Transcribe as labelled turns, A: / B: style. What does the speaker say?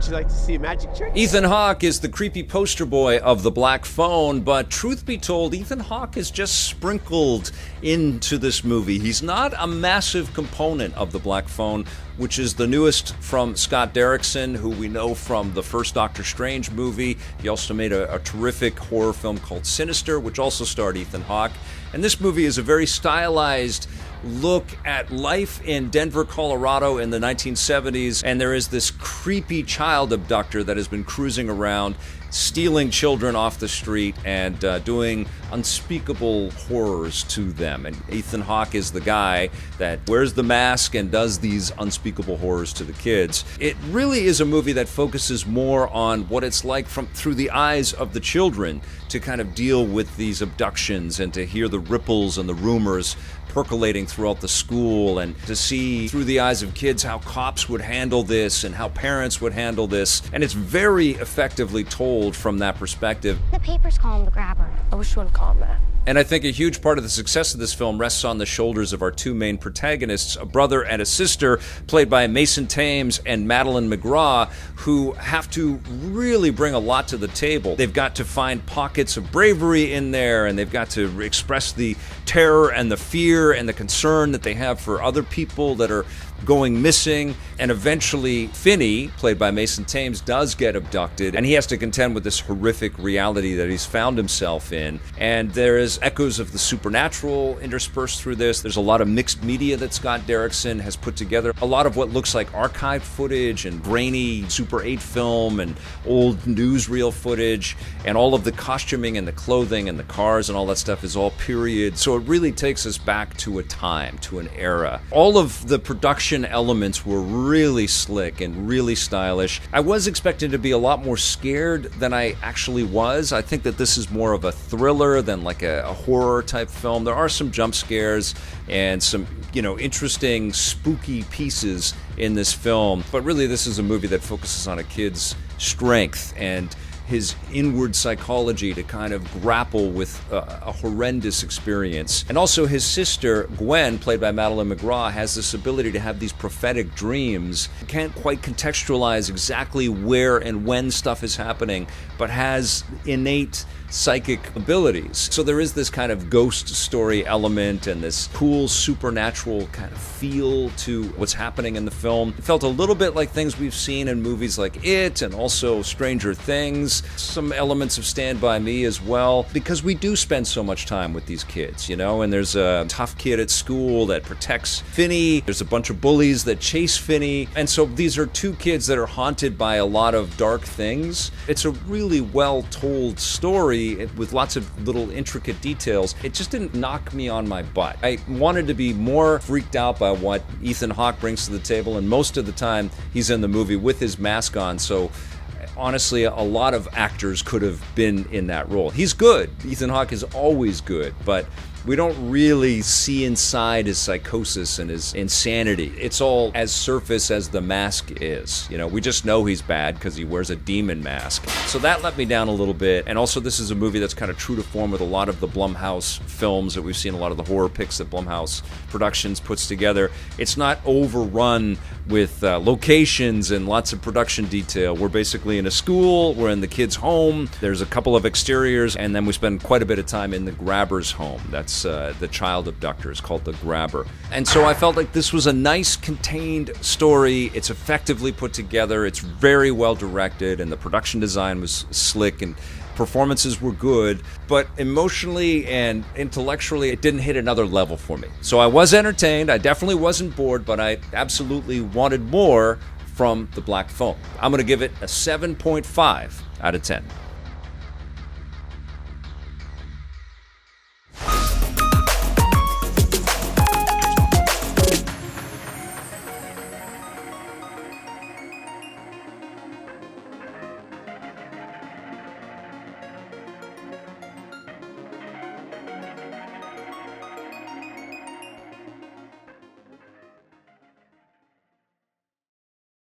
A: Would you like to see a magic trick?
B: Ethan Hawke is the creepy poster boy of The Black Phone, but truth be told, Ethan Hawke is just sprinkled into this movie. He's not a massive component of The Black Phone, which is the newest from Scott Derrickson, who we know from the first Doctor Strange movie. He also made a terrific horror film called Sinister, which also starred Ethan Hawke. And this movie is a very stylized look at life in Denver, Colorado in the 1970s, and there is this creepy child abductor that has been cruising around, stealing children off the street and doing unspeakable horrors to them. And Ethan Hawke is the guy that wears the mask and does these unspeakable horrors to the kids. It really is a movie that focuses more on what it's like through the eyes of the children to kind of deal with these abductions and to hear the ripples and the rumors percolating throughout the school, and to see through the eyes of kids how cops would handle this and how parents would handle this. And it's very effectively told from that perspective.
C: The papers call him the grabber.
D: I wish you wouldn't call him that.
B: And I think a huge part of the success of this film rests on the shoulders of our two main protagonists, a brother and a sister, played by Mason Thames and Madeline McGraw, who have to really bring a lot to the table. They've got to find pockets of bravery in there, and they've got to express the terror and the fear and the concern that they have for other people that are going missing. And eventually Finney, played by Mason Thames, does get abducted, and he has to contend with this horrific reality that he's found himself in. And there is echoes of the supernatural interspersed through this. There's a lot of mixed media that Scott Derrickson has put together. A lot of what looks like archived footage and grainy Super 8 film and old newsreel footage, and all of the costuming and the clothing and the cars and all that stuff is all period. So it really takes us back to a time, to an era. All of the production elements were really slick and really stylish. I was expecting to be a lot more scared than I actually was. I think that this is more of a thriller than like a horror type film. There are some jump scares and some, interesting spooky pieces in this film, but really this is a movie that focuses on a kid's strength and his inward psychology to kind of grapple with a horrendous experience. And also his sister, Gwen, played by Madeline McGraw, has this ability to have these prophetic dreams. Can't quite contextualize exactly where and when stuff is happening, but has innate psychic abilities. So there is this kind of ghost story element and this cool supernatural kind of feel to what's happening in the film. It felt a little bit like things we've seen in movies like It and also Stranger Things. Some elements of Stand By Me as well, because we do spend so much time with these kids, and there's a tough kid at school that protects Finney. There's a bunch of bullies that chase Finney. And so these are two kids that are haunted by a lot of dark things. It's a really well told story with lots of little intricate details. It just didn't knock me on my butt. I wanted to be more freaked out by what Ethan Hawke brings to the table, and most of the time he's in the movie with his mask on, so honestly, a lot of actors could have been in that role. He's good. Ethan Hawke is always good, but we don't really see inside his psychosis and his insanity. It's all as surface as the mask is. We just know he's bad because he wears a demon mask. So that let me down a little bit. And also this is a movie that's kind of true to form with a lot of the Blumhouse films that we've seen, a lot of the horror picks that Blumhouse Productions puts together. It's not overrun with locations and lots of production detail. We're basically in a school, we're in the kid's home, there's a couple of exteriors, and then we spend quite a bit of time in the grabber's home. That's the child abductor is called the grabber. And so I felt like this was a nice contained story. It's effectively put together, it's very well directed, and the production design was slick and performances were good, but emotionally and intellectually it didn't hit another level for me. So I was entertained, I definitely wasn't bored, but I absolutely wanted more from The Black Phone. I'm going to give it a 7.5 out of 10.